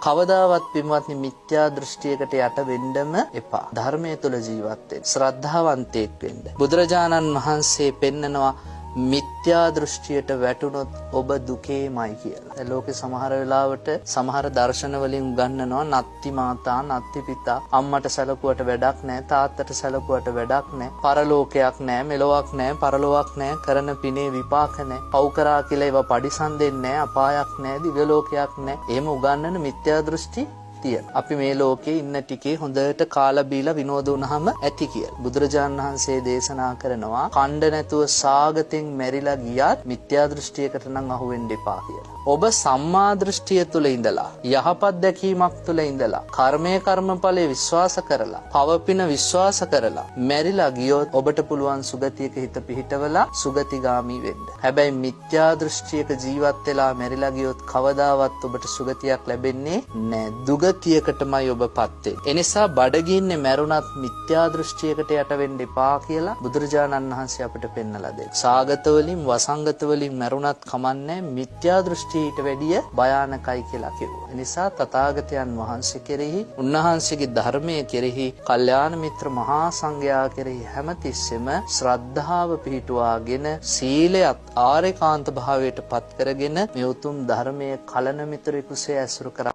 කවදාවත් පින්වත්නි මිත්‍යා දෘෂ්ටියකට යට වෙන්නම එපා. ධර්මයේ තුල ජීවත් වෙන්න. ශ්‍රද්ධාවන්තයෙක් වෙන්න. බුදුරජාණන් වහන්සේ පෙන්නනවා මිත්‍යා දෘෂ්ටියට වැටුනොත් ඔබ දුකේමයි කියලා. දැන් ලෝකේ සමහර වෙලාවට සමහර දර්ශන වලින් උගන්වනවා නත්ති මාතා නත්ති පිතා, අම්මට සැලකුවට වැඩක් නැහැ, තාත්තට සැලකුවට වැඩක් නැහැ, පරලෝකයක් නැහැ, මෙලොවක් නැහැ, පරලොවක් නැහැ, කරන පිනේ විපාක නැහැ, පව් කරා කියලා ඒවා පරිසම් දෙන්නේ නැහැ, අපායක් නැහැ, දිව්‍ය ලෝකයක් නැහැ. එහෙම උගන්වන මිත්‍යා දෘෂ්ටි තියෙනවා. අපි මේ ලෝකේ ඉන්න ටිකේ හොඳට කාලා බීලා විනෝද වුණාම ඇති කියලා. බුදුරජාණන් වහන්සේ දේශනා කරනවා කණ්ඩ නැතුව සාගතෙන් මැරිලා ගියත් මිත්‍යා දෘෂ්ටියකට නම් අහු වෙන්න එපා කියලා. ඔබ සම්මා දෘෂ්ටිය තුල ඉඳලා යහපත් දැකීමක් තුල ඉඳලා කර්මයේ කර්මඵලයේ විශ්වාස කරලා පවපින විශ්වාස කරලා මැරිලා ගියොත් ඔබට පුළුවන් සුගතියක හිත පිහිටවලා සුගතිගාමි වෙන්න. හැබැයි මිත්‍යා දෘෂ්ටියක ජීවත් වෙලා මැරිලා ගියොත් කවදාවත් ඔබට සුගතියක් ලැබෙන්නේ නැහැ. දුගතියකටමයි ඔබපත් වෙන්නේ. එනිසා බඩගින්නේ මැරුණත් මිත්‍යා දෘෂ්ටියකට යට වෙන්න එපා කියලා බුදුරජාණන් වහන්සේ අපිට පෙන්නලා දෙනවා. සාගත වලින් වසංගත වලින් මැරුණත් කමන්නේ මිත්‍යා දෘෂ්ටියට වැඩිය භයානකයි කියලා කිව්වා. එනිසා තථාගතයන් වහන්සේ කෙරෙහි, උන්වහන්සේගේ ධර්මයේ කෙරෙහි, කල්යාණ මිත්‍ර මහා සංඝයා කෙරෙහි හැමතිස්සෙම ශ්‍රද්ධාව පිහිටුවාගෙන සීලයත් ආරේකාන්ත භාවයට පත් කරගෙන මේ උතුම් ධර්මයේ කලන මිතුරෙකුසේ ඇසුරු කර